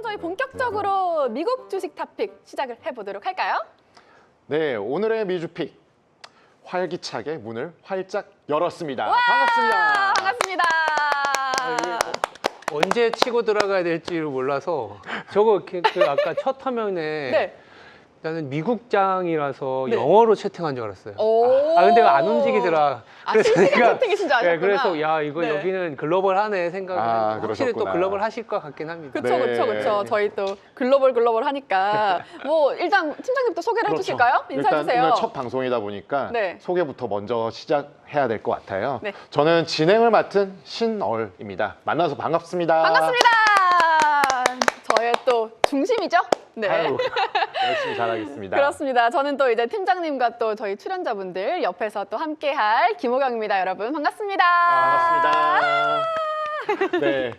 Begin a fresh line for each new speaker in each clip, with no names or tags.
저희 본격적으로 미국 주식 탑픽 시작을 해보도록 할까요?
네, 오늘의 미주픽 활기차게 문을 활짝 열었습니다.
와,
반갑습니다.
반갑습니다.
언제 치고 들어가야 될지를 몰라서 저거 아까 첫 화면에
네.
나는 미국장이라서
네.
영어로 채팅한 줄 알았어요.
오.
근데 안 움직이더라.
실시간 채팅이신 줄 아셨구나.
네, 그래서 야 이거
네.
여기는 글로벌하네 생각을 확실히 또
그러셨구나.
글로벌 하실 것 같긴 합니다.
그쵸,
네.
그쵸, 그쵸. 저희 또 글로벌 하니까 뭐 일단 팀장님부터 소개를 해주실까요? 인사해주세요.
일단 오늘 첫 방송이다 보니까
네.
소개부터 먼저 시작해야 될 것 같아요.
네.
저는 진행을 맡은 신얼입니다. 만나서 반갑습니다.
반갑습니다. 저의 또 중심이죠? 네.
아유, 열심히 잘하겠습니다.
그렇습니다. 저는 또 이제 팀장님과 또 저희 출연자분들 옆에서 또 함께할 김호경입니다. 여러분 반갑습니다.
반갑습니다. 네,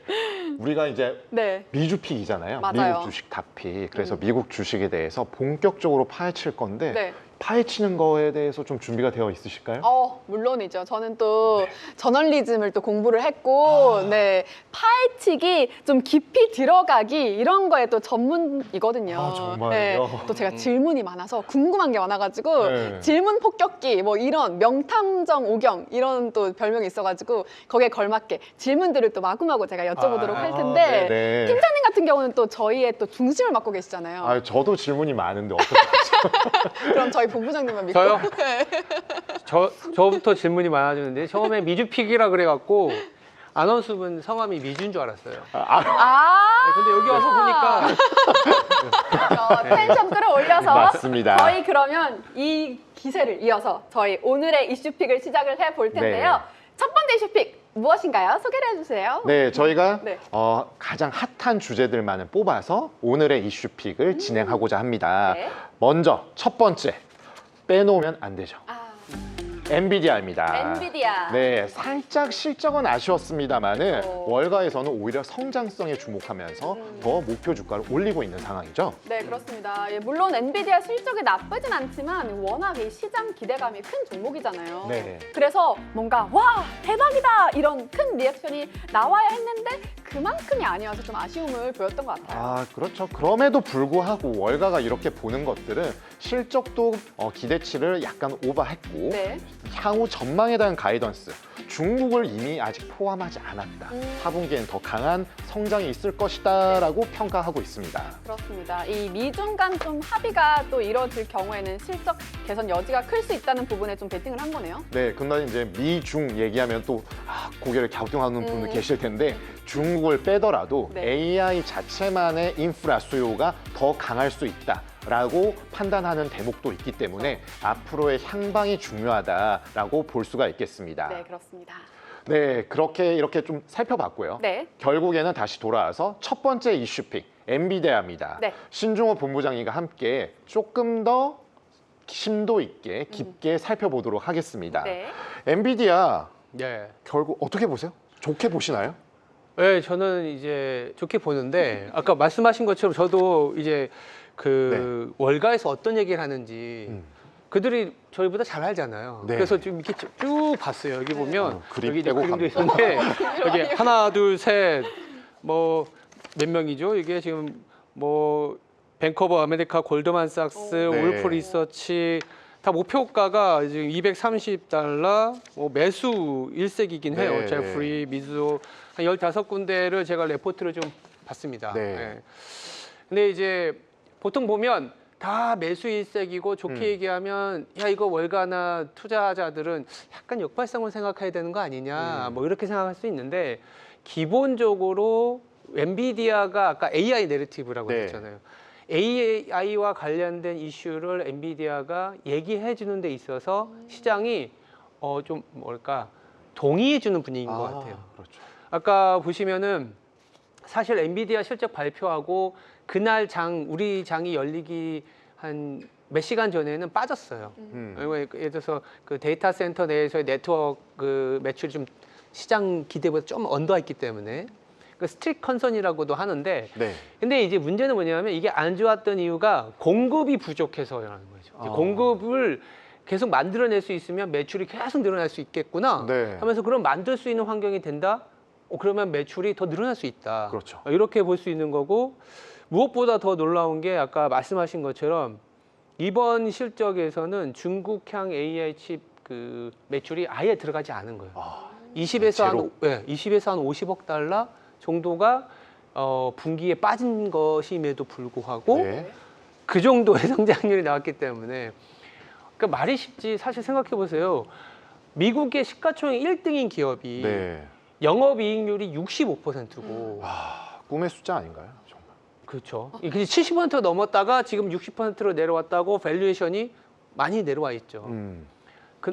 우리가 이제
네.
미주픽이잖아요.
맞아요.
미국 주식 탑픽. 그래서 미국 주식에 대해서 본격적으로 파헤칠 건데
네.
파헤치는 거에 대해서 좀 준비가 되어 있으실까요?
물론이죠. 저는 또 저널리즘을 또 공부를 했고, 네, 파헤치기, 좀 깊이 들어가기 이런 거에 또 전문이거든요.
아, 정말요?
네, 또 제가 질문이 많아서 궁금한 게 많아가지고
네.
질문 폭격기 뭐 이런 명탐정 오경 이런 또 별명이 있어가지고 거기에 걸맞게 질문들을 또 마구마구 제가 여쭤보도록 할 텐데
네네.
팀장님 같은 경우는 또 저희의 또 중심을 맡고 계시잖아요.
아, 저도 질문이 많은데 어떡하죠?
그럼 저희 본부장님만 믿고.
저요?
네.
저부터 질문이 많아지는데 처음에 미주픽이라 그래갖고 아나운서분 성함이 미주인 줄 알았어요.
아.
근데 여기 와서 보니까
텐션 끌어올려서
맞습니다.
저희 그러면 이 기세를 이어서 저희 오늘의 이슈픽을 시작을 해볼 텐데요.
네.
첫 번째 이슈픽 무엇인가요? 소개를 해주세요.
네, 저희가
네.
가장 핫한 주제들만을 뽑아서 오늘의 이슈픽을 진행하고자 합니다.
네.
먼저 첫 번째 빼놓으면 안 되죠. 엔비디아입니다.
엔비디아.
네, 살짝 실적은 아쉬웠습니다만은
그렇죠.
월가에서는 오히려 성장성에 주목하면서 더 목표 주가를 올리고 있는 상황이죠.
네, 그렇습니다. 예, 물론 엔비디아 실적이 나쁘진 않지만 워낙 이 시장 기대감이 큰 종목이잖아요.
네.
그래서 뭔가 와 대박이다 이런 큰 리액션이 나와야 했는데 그만큼이 아니어서 좀 아쉬움을 보였던 것 같아요.
아, 그렇죠. 그럼에도 불구하고 월가가 이렇게 보는 것들은 실적도 기대치를 약간 오버했고
네.
향후 전망에 대한 가이던스, 중국을 이미 아직 포함하지 않았다. 4분기엔 더 강한 성장이 있을 것이다 라고 평가하고 있습니다.
그렇습니다. 이 미중 간 좀 합의가 또 이뤄질 경우에는 실적 개선 여지가 클 수 있다는 부분에 좀 베팅을 한 거네요.
네, 근데 이제 미중 얘기하면 또 고개를 갸우뚱하는 분도 계실 텐데 중국을 빼더라도
네.
AI 자체만의 인프라 수요가 더 강할 수 있다. 라고 판단하는 대목도 있기 때문에 앞으로의 향방이 중요하다라고 볼 수가 있겠습니다.
네, 그렇습니다.
네, 그렇게 이렇게 좀 살펴봤고요.
네.
결국에는 다시 돌아와서 첫 번째 이슈픽, 엔비디아입니다.
네.
신종호 본부장님과 함께 조금 더 심도 있게 깊게 살펴보도록 하겠습니다.
네.
엔비디아
네.
결국 어떻게 보세요? 좋게 보시나요?
네, 저는 이제 좋게 보는데 아까 말씀하신 것처럼 저도 이제 월가에서 어떤 얘기를 하는지 그들이 저희보다 잘 알잖아요.
네.
그래서 지금 이렇게 쭉 봤어요. 여기 보면
그림
여기 이제
빼고
그림도
갑니다.
있는데 여기 하나, 둘, 셋, 뭐 몇 명이죠? 이게 지금 뭐 뱅크 오브 아메리카, 골드만삭스,
네.
울프 리서치 다 목표가가 지금 $230, 뭐 매수 일색이긴 해요.
네.
제프리, 미즈오 한 15군데를 제가 레포트를 좀 봤습니다.
네.
네. 근데 이제 보통 보면 다 매수 일색이고 좋게 얘기하면 야 이거 월가나 투자자들은 약간 역발상을 생각해야 되는 거 아니냐 뭐 이렇게 생각할 수 있는데 기본적으로 엔비디아가 아까 AI 내러티브라고
네.
했잖아요. AI와 관련된 이슈를 엔비디아가 얘기해 주는 데 있어서 시장이 좀 뭘까 동의해 주는 분위기인 것 같아요.
그렇죠.
아까 보시면은 사실 엔비디아 실적 발표하고 그날 우리 장이 열리기 한 몇 시간 전에는 빠졌어요. 예를 들어서 그 데이터 센터 내에서의 네트워크 그 매출이 좀 시장 기대보다 좀 언더했기 때문에 그 스트릭 컨선이라고도 하는데
네.
근데 이제 문제는 뭐냐면 이게 안 좋았던 이유가 공급이 부족해서라는 거죠. 이제 공급을 계속 만들어낼 수 있으면 매출이 계속 늘어날 수 있겠구나
네.
하면서 그럼 만들 수 있는 환경이 된다? 그러면 매출이 더 늘어날 수 있다.
그렇죠.
이렇게 볼 수 있는 거고 무엇보다 더 놀라운 게 아까 말씀하신 것처럼 이번 실적에서는 중국향 AI 칩 그 매출이 아예 들어가지 않은 거예요. 20에서 한 50억 달러 정도가 분기에 빠진 것임에도 불구하고
네.
그 정도의 성장률이 나왔기 때문에 그러니까 말이 쉽지 사실 생각해 보세요. 미국의 시가총액 1등인 기업이
네.
영업이익률이 65%고
꿈의 숫자 아닌가요? 정말.
그렇죠. 이게 70% 넘었다가 지금 60%로 내려왔다고 밸류에이션이 많이 내려와 있죠.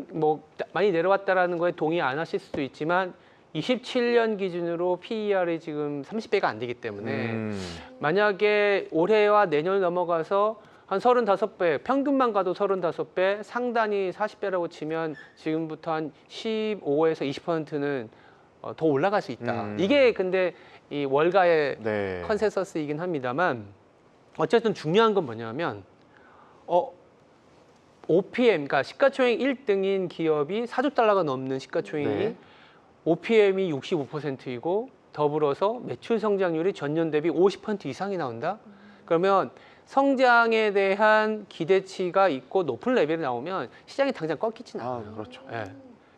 뭐 많이 내려왔다라는 거에 동의 안 하실 수도 있지만 27년 기준으로 PER이 지금 30배가 안 되기 때문에 만약에 올해와 내년을 넘어가서 한 35배, 평균만 가도 35배, 상단이 40배라고 치면 지금부터 한 15에서 20%는 더 올라갈 수 있다. 이게 근데 이 월가의
네.
컨센서스이긴 합니다만 어쨌든 중요한 건 뭐냐면 OPM, 그러니까 시가총액 1등인 기업이 4조 달러가 넘는 시가총액이
네.
OPM이 65%이고 더불어서 매출 성장률이 전년 대비 50% 이상이 나온다. 그러면 성장에 대한 기대치가 있고 높은 레벨이 나오면 시장이 당장 꺾이진 않아요.
그렇죠.
예.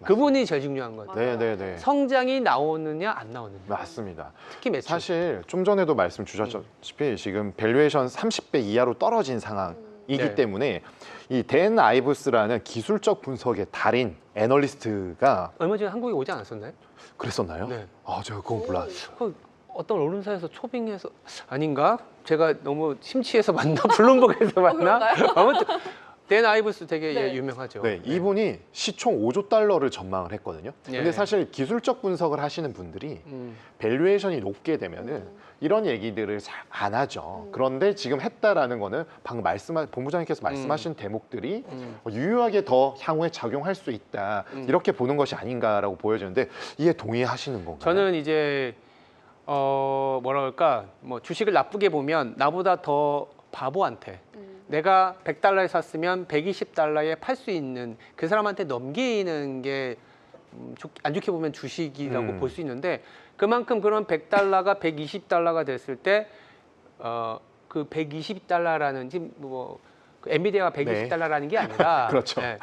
그분이 제일 중요한 거죠.
네.
성장이 나오느냐 안 나오느냐.
맞습니다.
특히 매출.
사실 좀 전에도 말씀 주셨다시피 지금 밸류에이션 30배 이하로 떨어진 상황이기
네.
때문에 이 댄 아이브스라는 기술적 분석의 달인 애널리스트가
얼마 전에 한국에 오지 않았었나요?
그랬었나요?
네.
제가 그건 몰랐어요.
그 어떤 언론사에서 초빙해서 아닌가? 제가 너무 심취해서 만나 블룸버그에서 만나?
그런가요?
아무튼 댄 아이브스 되게
네.
유명하죠.
네, 이분이 시총 5조 달러를 전망을 했거든요. 근데
예.
사실 기술적 분석을 하시는 분들이 밸류에이션이 높게 되면은 이런 얘기들을 잘 안 하죠. 그런데 지금 했다라는 거는 방금 본부장님께서 말씀하신 대목들이 유효하게 더 향후에 작용할 수 있다. 이렇게 보는 것이 아닌가라고 보여지는데 이에 동의하시는 건가요?
저는 이제 뭐라 그럴까? 뭐 주식을 나쁘게 보면 나보다 더 바보한테 내가 100달러에 샀으면 120달러에 팔 수 있는 그 사람한테 넘기는 게 안 좋게 보면 주식이라고 볼 수 있는데 그만큼 그런 100달러가 120달러가 됐을 때 그 120달러라는 지금 그 엔비디아가 120달러라는 게 아니라
그렇죠. 네.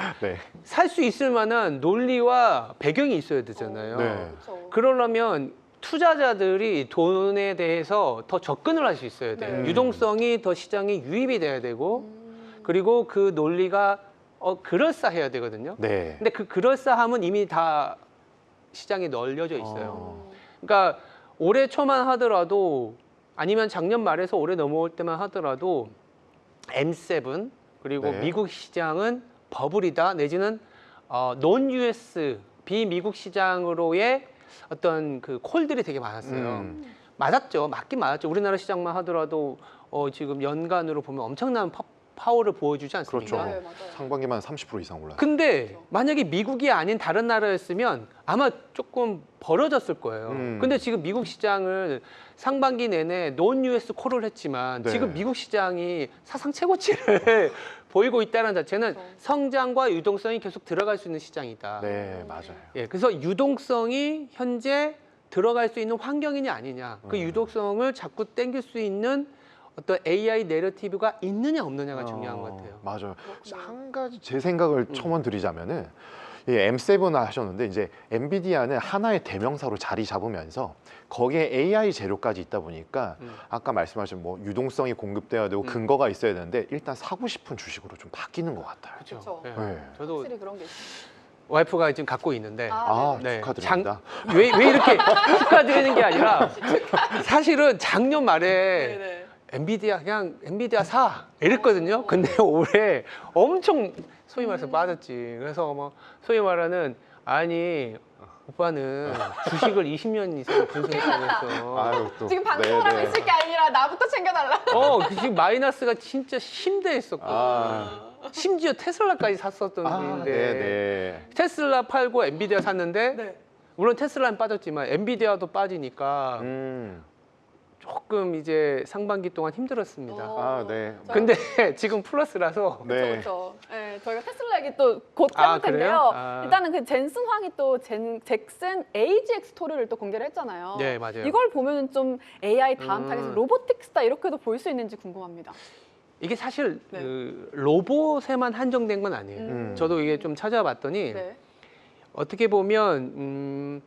살 수 있을 만한 논리와 배경이 있어야 되잖아요.
네.
그렇죠.
그러려면 투자자들이 돈에 대해서 더 접근을 할 수 있어야 돼요.
네.
유동성이 더 시장에 유입이 돼야 되고 그리고 그 논리가 그럴싸해야 되거든요.
네.
근데 그 그럴싸함은 이미 다 시장에 널려져 있어요. 그러니까 올해 초만 하더라도 아니면 작년 말에서 올해 넘어올 때만 하더라도 M7 그리고
네.
미국 시장은 버블이다 내지는 논 US 비미국 시장으로의 어떤 그 콜들이 되게 많았어요. 맞았죠. 맞긴 맞았죠. 우리나라 시장만 하더라도 지금 연간으로 보면 엄청난 파워를 보여주지 않습니까?
그렇죠.
네, 맞아요.
상반기만 30% 이상 올랐어요.
근데 만약에 미국이 아닌 다른 나라였으면 아마 조금 벌어졌을 거예요. 근데 지금 미국 시장을 상반기 내내 논 US 콜을 했지만
네.
지금 미국 시장이 사상 최고치를 보이고 있다는 자체는
그렇죠.
성장과 유동성이 계속 들어갈 수 있는 시장이다.
네, 맞아요.
예, 그래서 유동성이 현재 들어갈 수 있는 환경이냐 아니냐, 그 유동성을 자꾸 땡길 수 있는 어떤 AI 내러티브가 있느냐 없느냐가 중요한 것 같아요.
맞아요.
그렇구나.
한 가지 제 생각을 첨언 드리자면은 이 M7 하셨는데 이제 엔비디아는 하나의 대명사로 자리 잡으면서 거기에 AI 재료까지 있다 보니까 아까 말씀하신 뭐 유동성이 공급돼야 되고 근거가 있어야 되는데 일단 사고 싶은 주식으로 좀 바뀌는 것 같아요.
그렇죠.
예.
네.
저도
확실히 그런 게 있어요.
와이프가 지금 갖고 있는데
네.
축하드립니다.
왜 이렇게 축하드리는 게 아니라 사실은 작년 말에
네네.
엔비디아 사 이랬거든요. 근데 올해 엄청 소위 말해서 빠졌지. 그래서 뭐 소위 말하는 아니 오빠는 주식을 20년 이상 분석했다면서.
아유, 또.
지금 방송하고 있을 게 아니라 나부터 챙겨달라.
그 지금 마이너스가 진짜 심대했었고 심지어 테슬라까지 샀었던 분인데
네네.
테슬라 팔고 엔비디아 샀는데
네.
물론 테슬라는 빠졌지만 엔비디아도 빠지니까 조금 이제 상반기 동안 힘들었습니다.
네.
근데 지금 플러스라서
네.
그렇죠. 네, 저희가 테슬라 테슬라 얘기 또 곧
아,
해볼 텐데요.
그래요? 아.
일단은 그 젠슨 황이 또 잭슨 AGX 토르를 또 공개를 했잖아요.
네, 맞아요.
이걸 보면은 좀 AI 다음 타겟 로보틱스다 이렇게도 볼 수 있는지 궁금합니다.
이게 사실
네.
그 로봇에만 한정된 건 아니에요. 저도 이게 좀 찾아봤더니
네.
어떻게 보면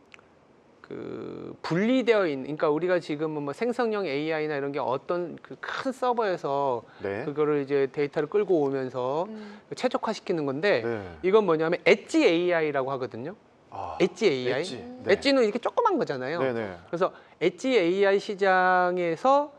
그 분리되어 있는, 그러니까 우리가 지금 뭐 생성형 AI나 이런 게 어떤 그 큰 서버에서
네.
그거를 이제 데이터를 끌고 오면서 최적화시키는 건데
네.
이건 뭐냐면 엣지 AI라고 하거든요.
아,
엣지 AI.
엣지. 네.
엣지는 이렇게 조그만 거잖아요.
네네.
그래서 엣지 AI 시장에서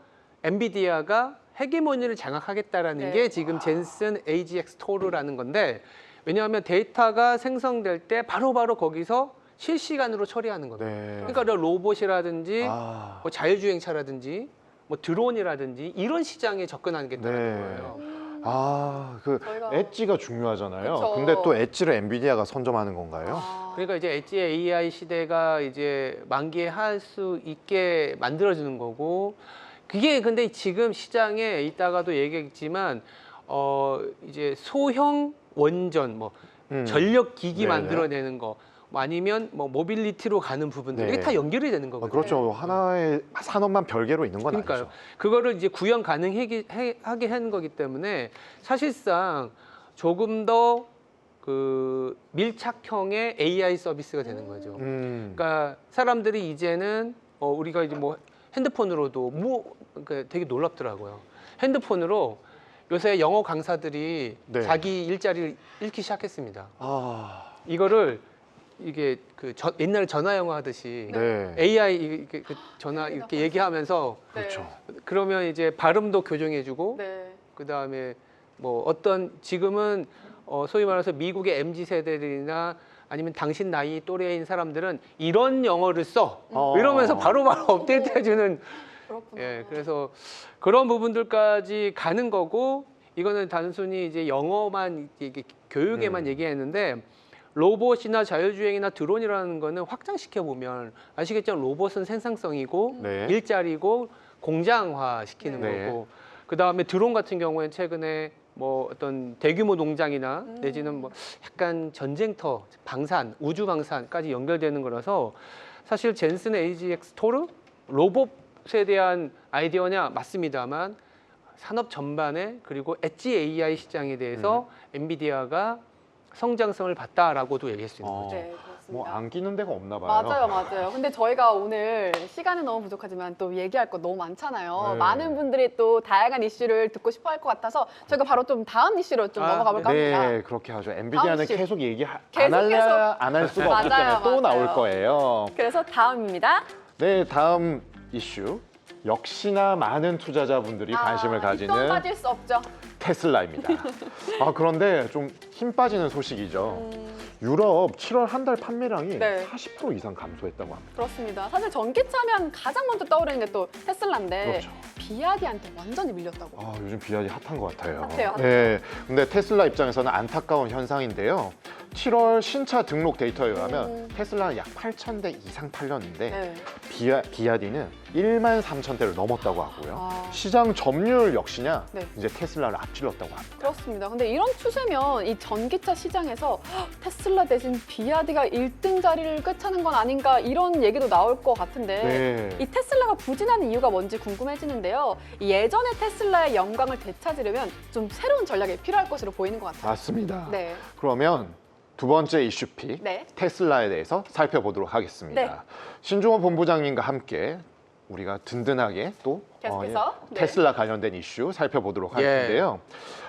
엔비디아가 헤게모니를 장악하겠다라는
네.
게 지금 젠슨 AGX 토르라는 건데, 왜냐하면 데이터가 생성될 때 바로바로 거기서 실시간으로 처리하는 겁니다.
네.
그러니까 로봇이라든지
아,
뭐 자율주행차라든지 뭐 드론이라든지 이런 시장에 접근하겠다는
네.
거예요.
그
저희가-
엣지가 중요하잖아요.
그쵸.
근데 또 엣지를 엔비디아가 선점하는 건가요?
아,
그러니까 이제 엣지 AI 시대가 이제 만개할 수 있게 만들어주는 거고, 그게 근데 지금 시장에 이따가도 얘기했지만 이제 소형 원전 뭐 전력 기기
네네.
만들어내는 거, 뭐 아니면 뭐 모빌리티로 가는 부분들,
네.
이게 다 연결이 되는
아,
거거든요.
그렇죠. 하나의 산업만 별개로 있는 건
그러니까요.
아니죠.
그거를 이제 구현 가능하게 하게 하는 거기 때문에 사실상 조금 더 그 밀착형의 AI 서비스가 되는 거죠. 그러니까 사람들이 이제는 우리가 이제 뭐 핸드폰으로도 그러니까 되게 놀랍더라고요. 핸드폰으로 요새 영어 강사들이
네.
자기 일자리를 잃기 시작했습니다.
아,
이거를 이게 옛날 전화 영어 하듯이
네.
AI 그 전화 이렇게 얘기하면서
네.
그렇죠.
그러면 이제 발음도 교정해주고
네.
그 다음에 뭐 어떤 지금은 소위 말해서 미국의 MZ 세대들이나 아니면 당신 나이 또래인 사람들은 이런 영어를 써 이러면서 바로바로 업데이트해주는
그렇구나.
예, 그래서 그런 부분들까지 가는 거고, 이거는 단순히 이제 영어만 이게 교육에만 얘기했는데 로봇이나 자율주행이나 드론이라는 거는 확장시켜 보면 아시겠지만 로봇은 생산성이고
네.
일자리고 공장화 시키는
네.
거고, 그 다음에 드론 같은 경우에는 최근에 뭐 어떤 대규모 농장이나 내지는 뭐 약간 전쟁터, 방산, 우주 방산까지 연결되는 거라서 사실 젠슨 AGX 토르 로봇에 대한 아이디어냐 맞습니다만 산업 전반에 그리고 엣지 AI 시장에 대해서 엔비디아가 성장성을 봤다라고도 얘기할 수 있는 거죠.
네, 그렇습니다.
뭐 안 끼는 데가 없나 봐요.
맞아요, 맞아요. 근데 저희가 오늘 시간은 너무 부족하지만 또 얘기할 거 너무 많잖아요.
네.
많은 분들이 또 다양한 이슈를 듣고 싶어 할 것 같아서 저희가 바로 좀 다음 이슈로 좀 넘어가 볼까 합니다.
네, 그렇게 하죠. 엔비디아는
이슈.
계속
계속.
안 할 수가 없기
맞아요,
때문에 또
맞아요.
나올 거예요.
그래서 다음입니다.
네, 다음 이슈. 역시나 많은 투자자분들이 관심을
또
가지는
빠질 수 없죠.
테슬라입니다. 그런데 좀 힘 빠지는 소식이죠. 유럽 7월 한 달 판매량이
네.
40% 이상 감소했다고 합니다.
그렇습니다. 사실 전기차면 가장 먼저 떠오르는 게 또 테슬라인데
그렇죠.
비아디한테 완전히 밀렸다고.
요즘 비아디 핫한 것 같아요.
핫해요.
네, 근데 테슬라 입장에서는 안타까운 현상인데요. 7월 신차 등록 데이터에 의하면 테슬라는 약 8,000대 이상 팔렸는데
네.
비아디는 1만 3천 대를 넘었다고 하고요.
아.
시장 점유율 역시나
네.
이제 테슬라를 앞질렀다고 합니다.
그렇습니다. 근데 이런 추세면 이 전기차 시장에서 테슬라 대신 비아디가 1등 자리를 꿰차는 건 아닌가 이런 얘기도 나올 것 같은데
네.
이 테슬라가 부진하는 이유가 뭔지 궁금해지는데요. 이 예전의 테슬라의 영광을 되찾으려면 좀 새로운 전략이 필요할 것으로 보이는 것 같아요.
맞습니다.
네.
그러면 두 번째 이슈픽
네.
테슬라에 대해서 살펴보도록 하겠습니다.
네.
신종원 본부장님과 함께 우리가 든든하게 또
계속해서, 네.
테슬라 관련된 이슈 살펴보도록 할
예.
텐데요.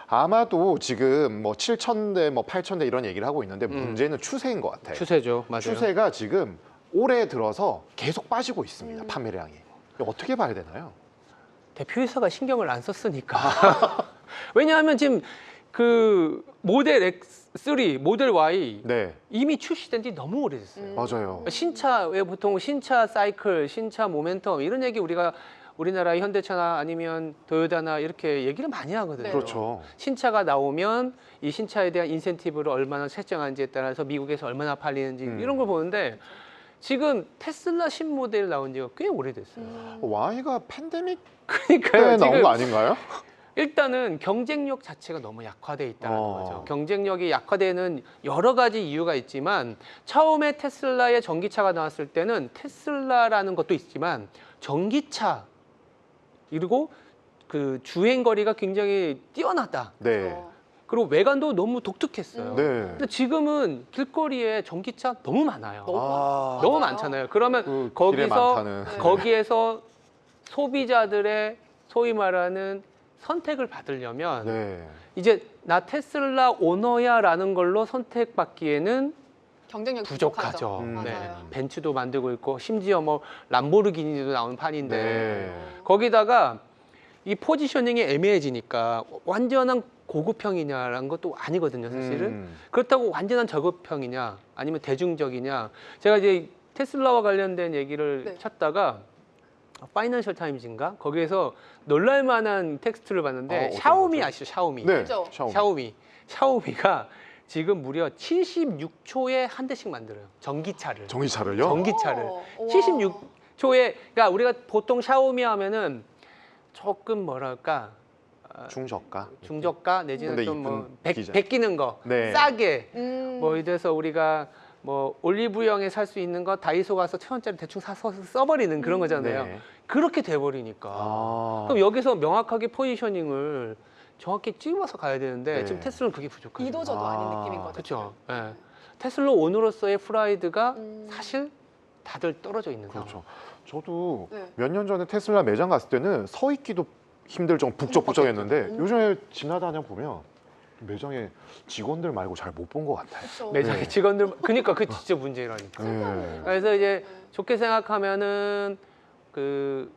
아마도 지금 뭐 7,000대, 뭐 8,000대 이런 얘기를 하고 있는데 문제는 추세인 것 같아요.
추세죠, 맞아요.
추세가 지금 올해 들어서 계속 빠지고 있습니다. 판매량이. 이거 어떻게 봐야 되나요?
대표이사가 신경을 안 썼으니까. 왜냐하면 지금 그 모델 X3, 모델 Y
네,
이미 출시된 지 너무 오래됐어요.
맞아요.
신차, 왜 보통 신차 사이클, 신차 모멘텀 이런 얘기 우리가 우리나라 현대차나 아니면 도요타나 이렇게 얘기를 많이 하거든요.
네.
그렇죠.
신차가 나오면 이 신차에 대한 인센티브를 얼마나 책정하는지에 따라서 미국에서 얼마나 팔리는지 이런 걸 보는데 지금 테슬라 신모델 나온 지가 꽤 오래됐어요.
Y가 팬데믹 때
그러니까요.
나온
지금
거 아닌가요?
일단은 경쟁력 자체가 너무 약화돼 있다는
어.
거죠. 경쟁력이 약화되는 여러 가지 이유가 있지만 처음에 테슬라의 전기차가 나왔을 때는 테슬라라는 것도 있지만 전기차 그리고 그 주행 거리가 굉장히 뛰어나다.
네.
그렇죠.
그리고 외관도 너무 독특했어요.
네.
근데 지금은 길거리에 전기차 너무 많아요.
너무
아.
너무
맞아요.
많잖아요. 그러면
그 길에
거기서
많다는.
네.
거기에서 소비자들의 소위 말하는 선택을 받으려면
네.
이제 나 테슬라 오너야라는 걸로 선택받기에는
경쟁력
부족하죠.
네.
맞아요.
벤츠도 만들고 있고 심지어 뭐 람보르기니도 나온 판인데
네.
거기다가 이 포지셔닝이 애매해지니까 완전한 고급형이냐라는 것도 아니거든요, 사실은.
음.
그렇다고 완전한 저급형이냐 아니면 대중적이냐. 제가 이제 테슬라와 관련된 얘기를
네.
찾다가 파이낸셜 타임즈인가 거기에서 놀랄만한 텍스트를 봤는데
어떤
샤오미
거죠?
아시죠? 샤오미.
네.
그죠?
샤오미가 지금 무려 76초에 한 대씩 만들어요. 전기차를.
전기차를요?
전기차를.
오, 우와.
76초에 그러니까 우리가 보통 샤오미 하면은 조금 뭐랄까
중저가.
중저가 내지는
근데
좀 뭐
이쁜 디자인.
베끼는 거
네.
싸게 뭐
음.
이래서 우리가 뭐 올리브영에 살 수 있는 거 다이소 가서 1,000원짜리 대충 사서 써버리는 그런 거잖아요.
네.
그렇게 돼버리니까.
아.
그럼 여기서 명확하게 포지셔닝을 정확히 찍어서 가야 되는데
네.
지금 테슬라는 그게 부족하죠.
이도저도
아.
아닌 느낌인 거죠.
그렇죠. 예. 테슬라 오너로서의 프라이드가
음.
사실 다들 떨어져 있는 상황.
그렇죠. 저도
네.
몇 년 전에 테슬라 매장 갔을 때는 서 있기도 힘들 정도 북적북적했는데
음.
요즘에 지나다녀 보면 매장에 직원들 말고 잘 못 본 것 같아요.
그렇죠.
매장에
네.
직원들 그러니까 그 진짜 문제라니까.
네.
그래서 이제
네.
좋게 생각하면은 그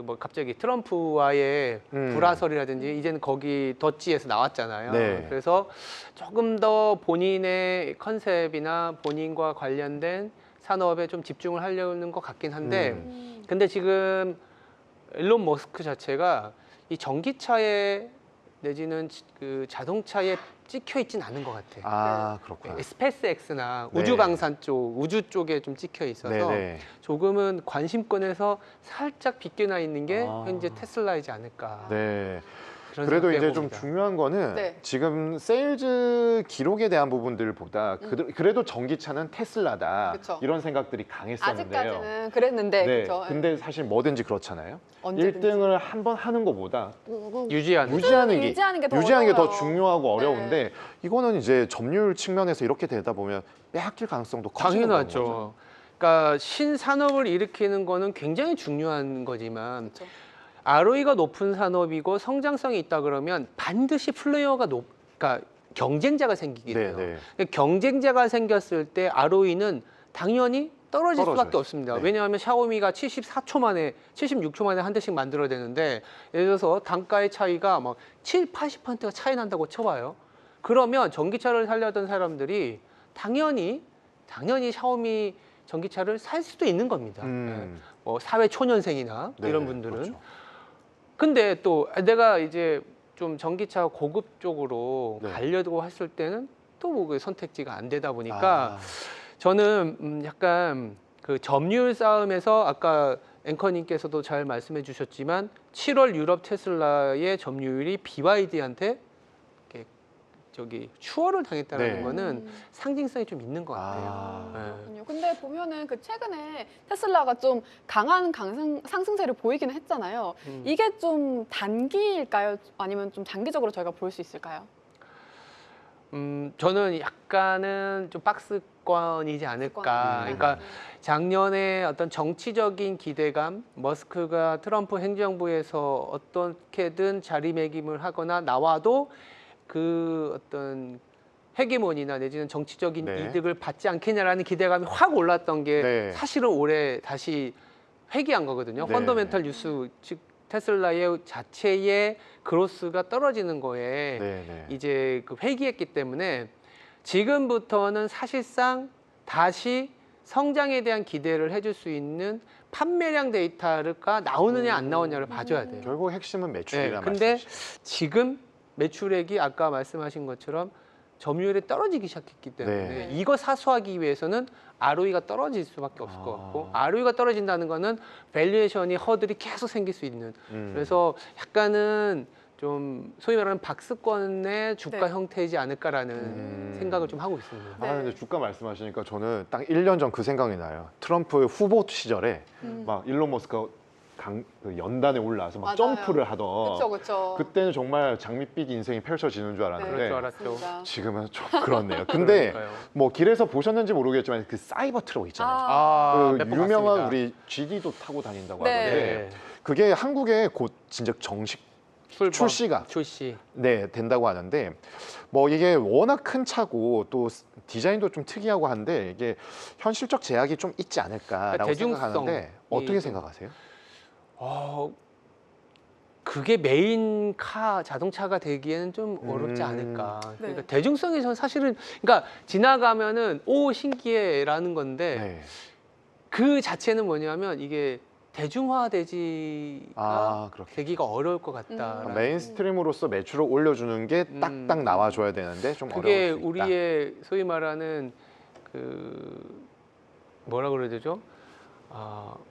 뭐 갑자기 트럼프와의 불화설이라든지 이제는 거기 덧지에서 나왔잖아요.
네.
그래서 조금 더 본인의 컨셉이나 본인과 관련된 산업에 좀 집중을 하려는 것 같긴 한데
음.
근데 지금 일론 머스크 자체가 이 전기차에 내지는 그 자동차에 찍혀 있진 않은 것 같아요.
아 그렇구나.
스페이스X나
네.
우주방산 쪽, 우주 쪽에 좀 찍혀 있어서
네네.
조금은 관심권에서 살짝 빗겨나 있는 게
아.
현재 테슬라이지 않을까.
네.
그런
그래도
생각도
이제 좀
해봅니다.
중요한 거는
네.
지금 세일즈 기록에 대한 부분들보다 그래도 전기차는 테슬라다
그쵸.
이런 생각들이 강했었는데요.
아직까지는 그랬는데
네.
그렇죠.
근데 사실 뭐든지 그렇잖아요.
언제든지.
1등을 한 번 하는 것보다
유지하는.
유지하는 게
유지하는 게 더
유지하는 게 더
어려워요.
중요하고
네.
어려운데 이거는 이제 점유율 측면에서 이렇게 되다 보면 빼앗길 가능성도 커지는 거죠.
당연하죠. 그러니까 신산업을 일으키는 거는 굉장히 중요한 거지만
그렇죠.
ROE가 높은 산업이고 성장성이 있다 그러면 반드시 플레이어가 그러니까 경쟁자가 생기게
네,
돼요.
네.
그러니까 경쟁자가 생겼을 때 ROE는 당연히 떨어질
떨어져요.
수밖에 없습니다.
네.
왜냐하면 샤오미가 74초 만에, 76초 만에 한 대씩 만들어야 되는데 예를 들어서 단가의 차이가 뭐 7, 80%가 차이 난다고 쳐봐요. 그러면 전기차를 살려던 사람들이 당연히 샤오미 전기차를 살 수도 있는 겁니다. 예. 뭐 사회 초년생이나
네,
이런 분들은.
그렇죠.
근데 또 내가 이제 좀 전기차 고급 쪽으로
네.
가려고 했을 때는 또 뭐 그 선택지가 안 되다 보니까
아,
저는 약간 그 점유율 싸움에서 아까 앵커님께서도 잘 말씀해 주셨지만 7월 유럽 테슬라의 점유율이 BYD한테 저기 추월을 당했다는
네.
거는 상징성이 좀 있는 것 같아요.
아.
네.
그렇군요. 근데 보면은 그 최근에 테슬라가 좀 강한 상승세를 보이기는 했잖아요. 이게 좀 단기일까요? 아니면 좀 장기적으로 저희가 볼 수 있을까요?
저는 약간은 좀 박스권이지 않을까.
박스권.
그러니까 작년에 어떤 정치적인 기대감, 머스크가 트럼프 행정부에서 어떻게든 자리매김을 하거나 나와도 그 어떤 헤게모니나 내지는 정치적인
네.
이득을 받지 않겠냐라는 기대감이 확 올랐던 게
네.
사실은 올해 다시 회귀한 거거든요.
네.
펀더멘털 뉴스, 즉 테슬라의 자체의 그로스가 떨어지는 거에
네, 네.
이제 그 회귀했기 때문에 지금부터는 사실상 다시 성장에 대한 기대를 해줄 수 있는 판매량 데이터가 나오느냐 안 나오느냐를 봐줘야 돼요.
결국 핵심은 매출이란
근데
말씀이시죠.
지금 매출액이 아까 말씀하신 것처럼 점유율이 떨어지기 시작했기 때문에
네.
이거 사수하기 위해서는 ROE가 떨어질 수밖에 없을 것 같고 ROE가 떨어진다는 거는 밸류에이션이 허들이 계속 생길 수 있는 그래서 약간은 좀 소위 말하는 박스권의 주가
네.
형태이지 않을까라는 생각을 좀 하고 있습니다.
아, 근데 주가 말씀하시니까 저는 딱 1년 전 그 생각이 나요. 트럼프 후보 시절에 막 일론 머스크가 그 연단에 올라와서 막
맞아요.
점프를 하던
그렇죠, 그렇죠.
그때는 정말 장밋빛 인생이 펼쳐지는 줄 알았는데
그럴 줄 알았죠.
맞습니다.
지금은 좀 그렇네요. 근데
그러니까요.
뭐 길에서 보셨는지 모르겠지만 그 사이버 트럭 있잖아요. 그
몇 번
유명한
봤습니다.
우리 GD도 타고 다닌다고
네.
하던데 그게 한국에 곧 진짜 정식
출범,
출시가
출시.
네 된다고 하는데 뭐 이게 워낙 큰 차고 또 디자인도 좀 특이하고 한데 이게 현실적 제약이 좀 있지 않을까라고
대중성이
생각하는데 어떻게
좀-
생각하세요?
그게 메인 카 자동차가 되기에는 좀 어렵지 않을까. 그러니까
네.
대중성이 전 사실은 그러니까 지나가면은 오 신기해라는 건데
네.
그 자체는 뭐냐면 이게 대중화되지가
그렇게
되기가 어려울 것 같다.
메인스트림으로서 매출을 올려주는 게 딱딱 나와줘야 되는데 좀
그게
어려울 수 있다.
우리의 소위 말하는 뭐라 그래야 되죠?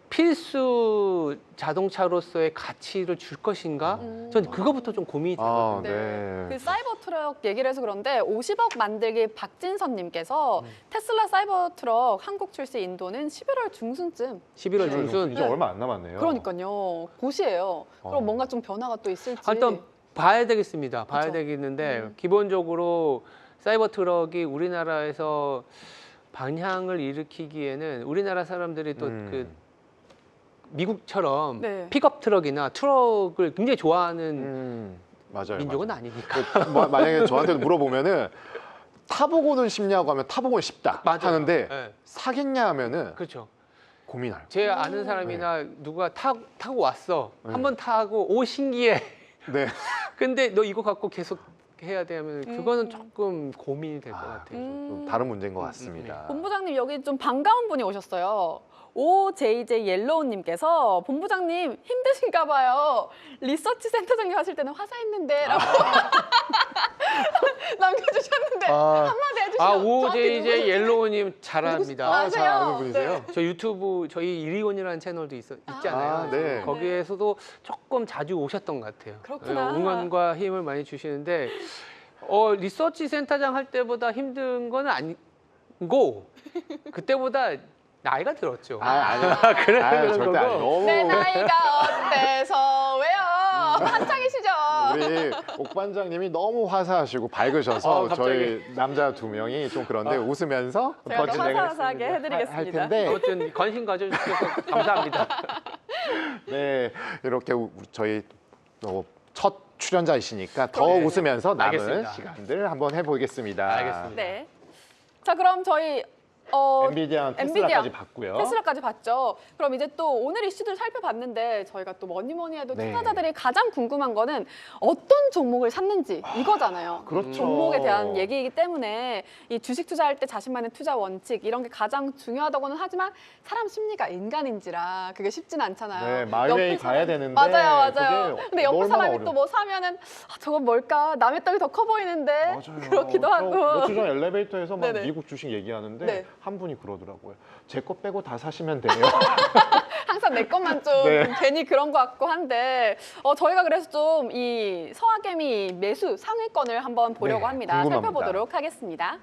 필수 자동차로서의 가치를 줄 것인가? 전 그거부터 좀 고민이 되거든요.
네. 그 사이버 트럭 얘기를 해서 그런데 50억 만들기 박진선님께서 테슬라 사이버 트럭 한국 출시 인도는 11월 중순쯤.
11월 중순.
이제 얼마 안 남았네요.
그러니까요. 곧이에요. 그럼 뭔가 좀 변화가 또 있을지.
일단 봐야 되겠습니다. 봐야
그쵸.
되겠는데 기본적으로 사이버 트럭이 우리나라에서 반향을 일으키기에는 우리나라 사람들이 또 그 미국처럼
네.
픽업 트럭이나 트럭을 굉장히 좋아하는
맞아요.
민족은
맞아요.
아니니까.
만약에 저한테 물어보면은 타보고는 쉽냐고 하면 타보고는 쉽다
맞아요.
하는데
네.
사겠냐 하면은
그렇죠.
고민할.
제 아는 사람이나 누가 타고 왔어. 한번 타고 오 신기해.
네.
근데 너 이거 갖고 계속 해야 되면 그거는 조금 고민이 될 것 같아요.
좀 다른 문제인 것 같습니다.
본부장님 여기 좀 반가운 분이 오셨어요. OJJ 옐로우님께서 본부장님 힘드신가 봐요. 리서치 센터장님 하실 때는 화사했는데 라고 남겨주셨는데 한마디 해주시면
OJJ 옐로우님 잘합니다.
아세요?
잘 아는 분이세요?
저 유튜브 저희 이리곤이라는 채널도 있잖아요.
네.
거기에서도 조금 자주 오셨던 것 같아요.
그렇구나.
응원과 힘을 많이 주시는데 리서치 센터장 할 때보다 힘든 건 아니고 그때보다 나이가 들었죠.
아니요.
그래서
절대
그런
아니에요.
거고.
너무
내 나이가 어때서 왜요? 한창이시죠?
우리 옥 반장님이 너무 화사하시고 밝으셔서
갑자기.
저희 남자 두 명이 좀 그런데 웃으면서
제가
더
더
진행을
화사하게
할
해드리겠습니다.
텐데
아무튼 관심 가져주셔서 감사합니다.
네 이렇게 저희 첫 출연자이시니까 더
그러게요.
웃으면서 남은
알겠습니다.
시간들 한번 해보겠습니다.
알겠습니다.
네. 자 그럼 저희
엔비디아는 테슬라까지 봤고요.
테슬라까지 봤죠. 그럼 이제 또 오늘 이슈들 살펴봤는데 저희가 또 뭐니 해도
네.
투자자들이 가장 궁금한 거는 어떤 종목을 샀는지 이거잖아요.
그렇죠.
종목에 대한 얘기이기 때문에 이 주식 투자할 때 자신만의 투자 원칙 이런 게 가장 중요하다고는 하지만 사람 심리가 인간인지라 그게 쉽진 않잖아요.
네, 마이웨이
옆에
가야
사람-
되는데
맞아요.
그게
근데 옆에
얼마나
사람이
어려워.
또 뭐 사면은 저건 뭘까? 남의 떡이 더 커 보이는데
맞아요.
그렇기도 하고.
며칠 전 엘리베이터에서 막
네네.
미국 주식 얘기하는데
네.
한 분이 그러더라고요. 제 거 빼고 다 사시면 돼요.
항상 내 것만 좀
네.
괜히 그런 것 같고 한데 저희가 그래서 좀 이 서학개미 매수 상위권을 한번 보려고
네,
합니다.
궁금합니다.
살펴보도록 하겠습니다.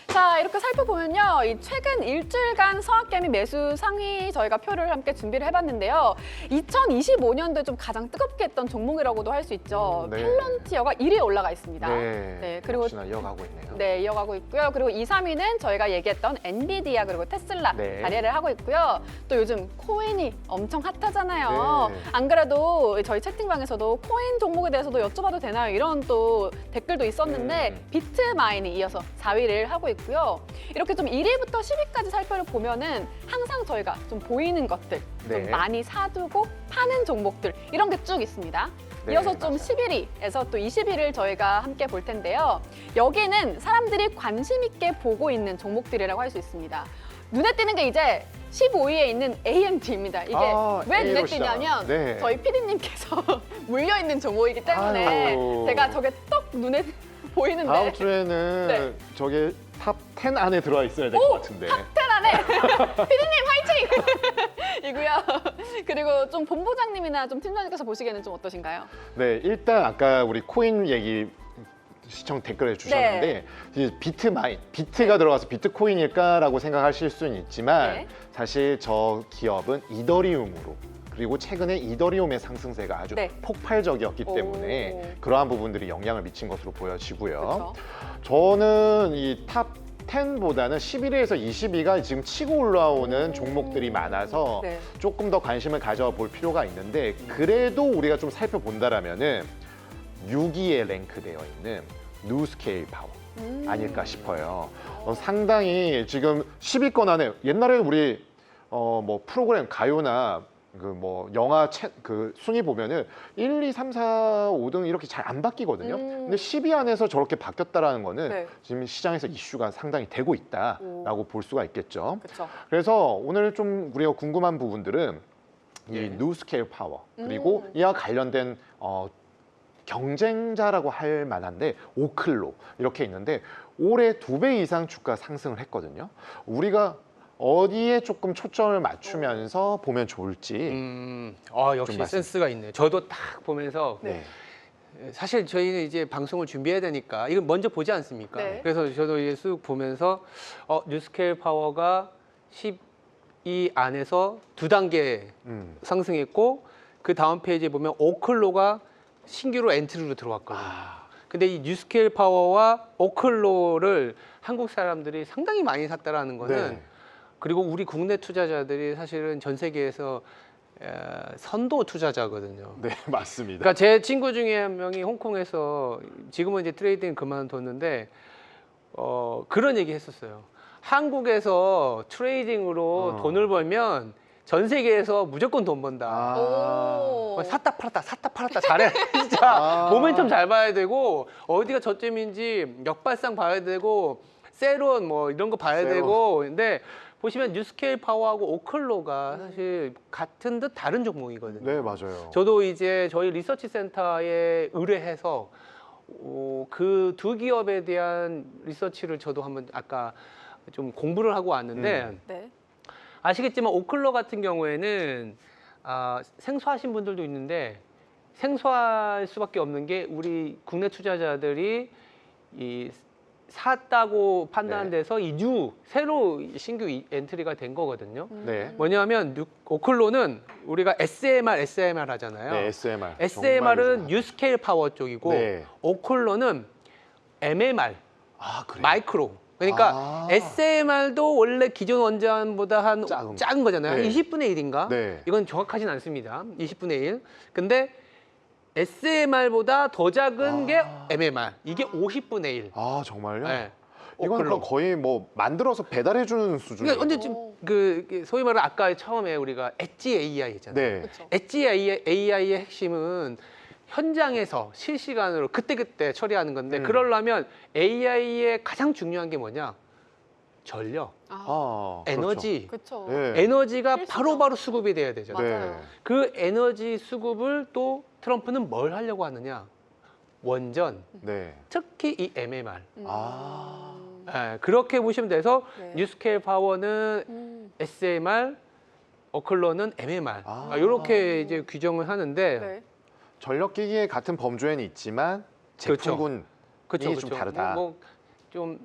자 이렇게 살펴보면요 이 최근 일주일간 서학개미 매수 상위 저희가 표를 함께 준비를 해봤는데요 2025년도에 좀 가장 뜨겁게 했던 종목이라고도 할 수 있죠
네.
펠런티어가 1위에 올라가 있습니다.
네,
그리고
역시나 이어가고 있네요.
네, 이어가고 있고요. 그리고 2, 3위는 저희가 얘기했던 엔비디아 그리고 테슬라
네.
자리를 하고 있고요. 또 요즘 코인이 엄청 핫하잖아요.
네.
안 그래도 저희 채팅방에서도 코인 종목에 대해서도 여쭤봐도 되나요? 이런 또 댓글도 있었는데 비트마인이 이어서 4위를 하고 있고요. 이렇게 좀 1위부터 10위까지 살펴를 보면은 항상 저희가 좀 보이는 것들
네.
좀 많이 사두고 파는 종목들 이런 게 쭉 있습니다.
네,
이어서 좀
맞아요.
11위에서 또 20위를 저희가 함께 볼 텐데요. 여기는 사람들이 관심 있게 보고 있는 종목들이라고 할 수 있습니다. 눈에 띄는 게 이제 15위에 있는 AMD입니다. 이게 왜 눈에
A로 시작.
띄냐면
네.
저희 PD님께서 물려 있는 종목이기 때문에
아유.
제가 저게 떡 눈에 보이는데.
다음 주에는
네.
저게 탑 10 안에 들어와 있어야 될 것 같은데.
테란에 피디님 화이팅! 이고요. 그리고 좀 본부장님이나 좀 팀장님께서 보시기에는 좀 어떠신가요?
네, 일단 아까 우리 코인 얘기 시청 댓글에 주셨는데 이제 비트마인, 비트가 들어가서 비트코인일까라고 생각하실 수는 있지만
네.
사실 저 기업은 이더리움으로 그리고 최근에 이더리움의 상승세가 아주
네.
폭발적이었기
오.
때문에 그러한 부분들이 영향을 미친 것으로 보여지고요.
그렇죠.
저는 이 탑 10보다는 11위에서 22가 지금 치고 올라오는 종목들이 많아서
네.
조금 더 관심을 가져볼 필요가 있는데 그래도 우리가 좀 살펴본다라면은 6위에 랭크되어 있는 뉴스케일 파워 아닐까 싶어요. 상당히 지금 10위권 안에 옛날에 우리 뭐 프로그램 가요나 그 뭐 영화 그 순위 보면은 1, 2, 3, 4, 5등 이렇게 잘 안 바뀌거든요. 근데 10위 안에서 저렇게 바뀌었다라는 거는
네.
지금 시장에서 이슈가 상당히 되고 있다라고 볼 수가 있겠죠.
그렇죠.
그래서 오늘 좀 우리가 궁금한 부분들은 이
예.
뉴스케일 파워 그리고 이와 관련된 경쟁자라고 할 만한데 오클로 이렇게 있는데 올해 2배 이상 주가 상승을 했거든요. 우리가 어디에 조금 초점을 맞추면서 보면 좋을지.
역시
말씀.
센스가 있네요. 저도 딱 보면서
네.
사실 저희는 이제 방송을 준비해야 되니까 이건 먼저 보지 않습니까?
네.
그래서 저도 이제 쑥 보면서 뉴스케일 파워가 12 안에서 2단계
음.
상승했고 그 다음 페이지에 보면 오클로가 신규로 엔트리로 들어왔거든요. 근데 이 뉴스케일 파워와 오클로를 한국 사람들이 상당히 많이 샀다라는 거는
네.
그리고 우리 국내 투자자들이 사실은 전 세계에서 선도 투자자거든요.
네, 맞습니다.
그러니까 제 친구 중에 한 명이 홍콩에서 지금은 이제 트레이딩 그만뒀는데 그런 얘기 했었어요. 한국에서 트레이딩으로 돈을 벌면 전 세계에서 무조건 돈 번다.
오.
샀다 팔았다 잘해. 진짜 모멘텀 잘 봐야 되고 어디가 저점인지 역발상 봐야 되고 세론 뭐 이런 거 봐야
세론.
되고 근데 보시면 뉴스케일 파워하고 오클로가 사실 같은 듯 다른 종목이거든요.
네, 맞아요.
저도 이제 저희 리서치 센터에 의뢰해서 그 두 기업에 대한 리서치를 저도 한번 아까 좀 공부를 하고 왔는데
네.
아시겠지만 오클로 같은 경우에는 생소하신 분들도 있는데 생소할 수밖에 없는 게 우리 국내 투자자들이 이 샀다고 판단돼서 이 새로 신규 엔트리가 된 거거든요.
네.
뭐냐면 오클로는 우리가 SMR 하잖아요.
네, SMR.
SMR은 뉴스케일 파워 쪽이고
네.
오클로는 MMR,
그래요?
마이크로. 그러니까 SMR도 원래 기존 원전보다 한 작은 거잖아요.
네.
한 20분의 1인가?
네.
이건 정확하진 않습니다. 20분의 1. 근데 SMR보다 더 작은 게 MMR. 이게 50분의 1.
정말요?
네.
이건
오클로.
그럼 거의 뭐 만들어서 배달해주는 수준이에요.
그러니까 언제 좀 소위 말해 아까 처음에 우리가 엣지 AI 있잖아요.
네.
그렇죠.
엣지 AI의 핵심은 현장에서 실시간으로 그때그때 처리하는 건데 그러려면 AI의 가장 중요한 게 뭐냐? 전력, 에너지.
그렇죠.
네.
에너지가
필수죠.
바로바로 수급이 돼야 되잖아요.
맞아요.
네.
그 에너지 수급을 또 트럼프는 뭘 하려고 하느냐? 원전,
네.
특히 이 MMR. 그렇게 보시면 돼서
네.
뉴스케일 파워는 SMR, 어클로는 MMR. 이렇게 이제 규정을 하는데
네.
전력기기의 같은 범주에는 있지만 제품군이 좀 다르다.
좀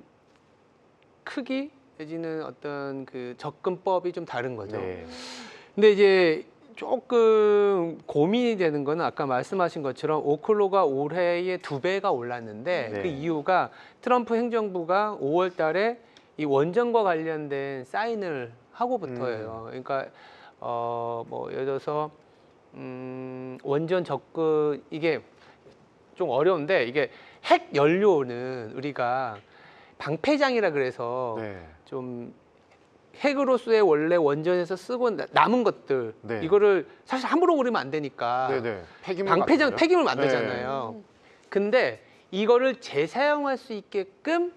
크기 내지는 어떤 그 접근법이 좀 다른 거죠.
네.
근데 이제 조금 고민이 되는 거는 아까 말씀하신 것처럼 오클로가 올해에 2배가 올랐는데
네.
그 이유가 트럼프 행정부가 5월 달에 이 원전과 관련된 사인을 하고부터예요. 그러니까 뭐 예를 들어서 원전 접근 이게 좀 어려운데 이게 핵 연료는 우리가 방패장이라 그래서
네.
좀 핵으로서의 원래 원전에서 쓰고 남은 것들
네.
이거를 사실 함부로 버리면 안 되니까
네네.
폐기물 만들잖아요. 근데 이거를 재사용할 수 있게끔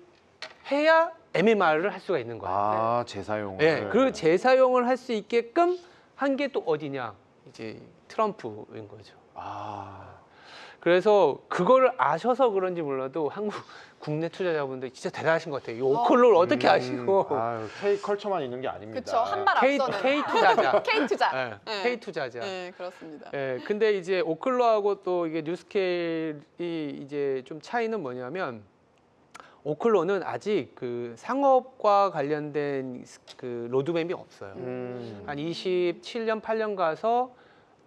해야 MMR을 할 수가 있는 거예요.
재사용.
네, 그 재사용을 할 수 있게끔 한 게 또 어디냐? 이제 트럼프인 거죠. 그래서 그거를 아셔서 그런지 몰라도 한국 국내 투자자분들 진짜 대단하신 것 같아요. 이 오클로를 어떻게 아시고
아유, K 컬처만 있는 게 아닙니다.
그렇죠. 한 발
K,
앞서는
K 투자자.
K 투자.
네,
네.
K 투자자.
네, 그렇습니다.
예, 근데 이제 오클로하고 또 이게 뉴스케일이 이제 좀 차이는 뭐냐면 오클로는 아직 그 상업과 관련된 그 로드맵이 없어요. 한 27년, 8년 가서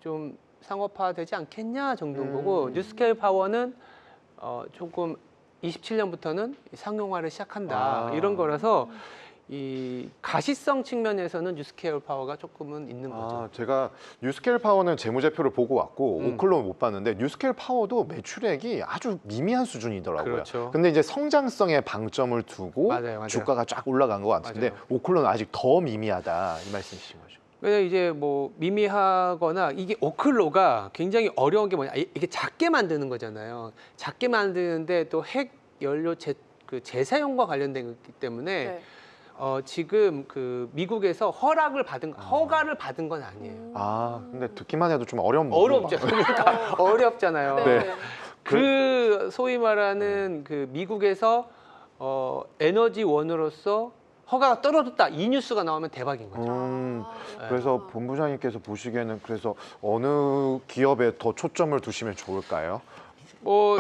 좀 상업화되지 않겠냐 정도인 거고 뉴스케일 파워는 조금 27년부터는 상용화를 시작한다 이런 거라서 이 가시성 측면에서는 뉴스케일 파워가 조금은 있는 거죠.
제가 뉴스케일 파워는 재무제표를 보고 왔고 오클로는 못 봤는데 뉴스케일 파워도 매출액이 아주 미미한 수준이더라고요.
그렇죠.
근데 이제 성장성에 방점을 두고
맞아요.
주가가 쫙 올라간 것 같은데
맞아요.
오클로는 아직 더 미미하다 이 말씀이신 거죠.
그래서 이제 뭐 미미하거나 이게 오클로가 굉장히 어려운 게 뭐냐 이게 작게 만드는 거잖아요. 작게 만드는데 또 핵 연료 재사용과 관련된 거기 때문에
네.
지금 그 미국에서 허가를 받은 건 아니에요.
근데 듣기만 해도 좀 어려운
어렵죠. 그러니까 어렵잖아요.
네.
그 소위 말하는 그 미국에서 에너지 원으로서 허가가 떨어졌다 이 뉴스가 나오면 대박인 거죠.
그래서 본부장님께서 보시기에는 그래서 어느 기업에 더 초점을 두시면 좋을까요?
뭐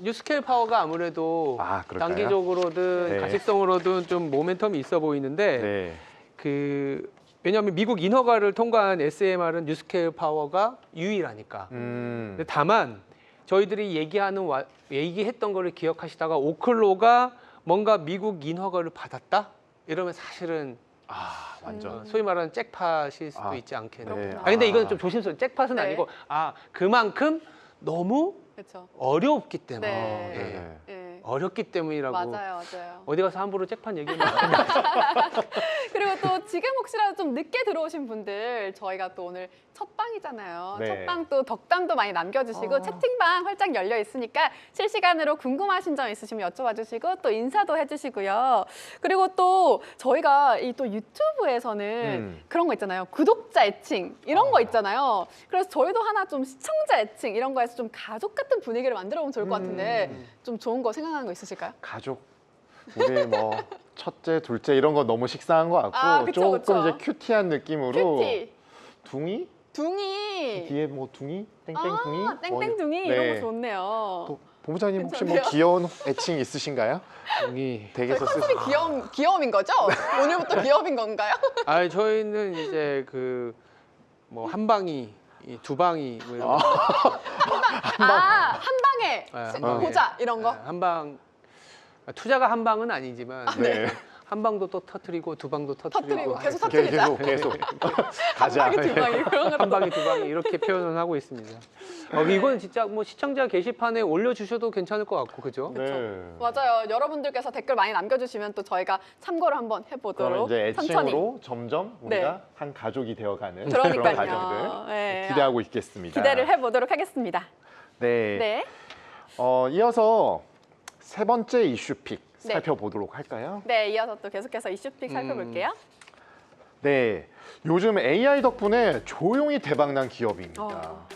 뉴스케일 파워가 아무래도
그럴까요?
단기적으로든
네.
가시성으로든 좀 모멘텀이 있어 보이는데
네.
왜냐하면 미국 인허가를 통과한 SMR은 뉴스케일 파워가 유일하니까. 근데 다만 저희들이 얘기했던 거를 기억하시다가 오클로가 뭔가 미국 인허가를 받았다 이러면 사실은
완전.
소위 말하는 잭팟일 수도 있지 않겠나.
네.
근데 이건 좀 조심스러워. 잭팟은
네.
아니고 그만큼 너무
그렇죠.
어렵기 때문에
네. 네.
어렵기 때문이라고.
맞아요, 맞아요.
어디 가서 함부로 잭팟 얘기하면 안 돼.
그리고 또 지금 혹시라도 좀 늦게 들어오신 분들 저희가 또 오늘 첫 방이잖아요.
네.
첫 방 또 덕담도 많이 남겨주시고 채팅방 활짝 열려 있으니까 실시간으로 궁금하신 점 있으시면 여쭤봐 주시고 또 인사도 해주시고요. 그리고 또 저희가 이 또 유튜브에서는 그런 거 있잖아요. 구독자 애칭 이런 거 있잖아요. 그래서 저희도 하나 좀 시청자 애칭 이런 거에서 좀 가족 같은 분위기를 만들어 보면 좋을 것 같은데 좀 좋은 거 생각나는 거 있으실까요?
가족. 우리 뭐 첫째, 둘째 이런 거 너무 식상한 것 같고
그쵸,
조금
그쵸.
이제 큐티한 느낌으로
큐티,
둥이?
둥이,
뒤에 뭐 둥이? 땡땡둥이?
땡땡둥이
네.
이런 거 좋네요.
또 본부장님 혹시 뭐
괜찮네요.
귀여운 애칭 있으신가요?
둥이.
댁에서
저희 컨셉이 귀여움인 거죠? 오늘부터 귀여움인 건가요?
저희는 이제 그 뭐 한방이, 두방이 뭐 이런 거.
한 방에
한 방에.
보자 이런 거.
한방 투자가 한 방은 아니지만
네.
한 방도 또 터트리고 두 방도 터트리고
터트리고 계속 터트리자.
계속 가자.
한 방에 두 방이 그런 거.
한 방에 두 방에 이렇게 표현을 하고 있습니다. 이건 진짜 뭐 시청자 게시판에 올려주셔도 괜찮을 것 같고 그죠?
네.
맞아요. 여러분들께서 댓글 많이 남겨주시면 또 저희가 참고를 한번
그러면
해보도록
이제
천천히.
애칭으로 점점
네.
우리가 한 가족이 되어가는 그런
그러니까요.
가족들
네.
기대하고 있겠습니다.
기대를 해보도록 하겠습니다.
네.
네.
이어서 세 번째 이슈픽
네.
살펴보도록 할까요?
네, 이어서 또 계속해서 이슈픽 살펴볼게요.
네. 요즘 AI 덕분에 조용히 대박난 기업입니다.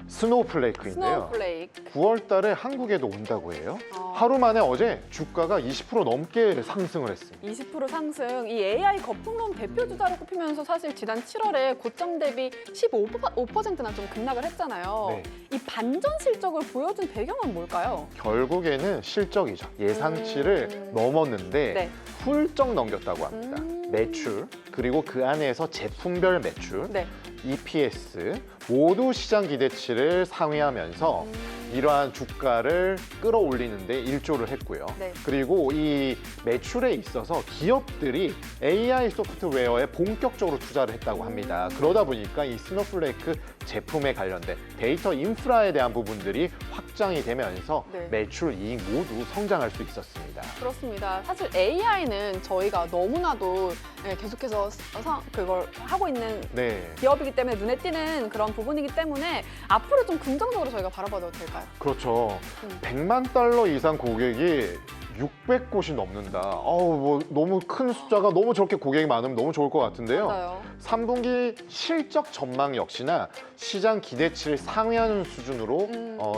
스노우플레이크인데요.
스노우플레이크.
9월 달에 한국에도 온다고 해요.
어.
하루 만에 어제 주가가 20% 넘게 상승을 했습니다.
20% 상승, 이 AI 거품론 대표 주자로 꼽히면서 사실 지난 7월에 고점 대비 15%나 좀 급락을 했잖아요.
네.
이 반전 실적을 보여준 배경은 뭘까요?
결국에는 실적이죠. 예상치를 넘었는데
네.
훌쩍 넘겼다고 합니다. 매출, 그리고 그 안에서 제품별 매출,
네.
EPS 모두 시장 기대치를 상회하면서 이러한 주가를 끌어올리는데 일조를 했고요.
네.
그리고 이 매출에 있어서 기업들이 AI 소프트웨어에 본격적으로 투자를 했다고 합니다. 그러다 보니까 이 스노플레이크 제품에 관련된 데이터 인프라에 대한 부분들이 확장이 되면서
네.
매출, 이익 모두 성장할 수 있었습니다.
그렇습니다. 사실 AI는 저희가 너무나도 계속해서 그걸 하고 있는
네.
기업이기 때문에 눈에 띄는 그런 부분이기 때문에 앞으로 좀 긍정적으로 저희가 바라봐도 될까요?
그렇죠. $100만 이상 고객이 600곳이 넘는다. 뭐 너무 큰 숫자가 너무 저렇게 고객이 많으면 너무 좋을 것 같은데요.
맞아요.
3분기 실적 전망 역시나 시장 기대치를 상회하는 수준으로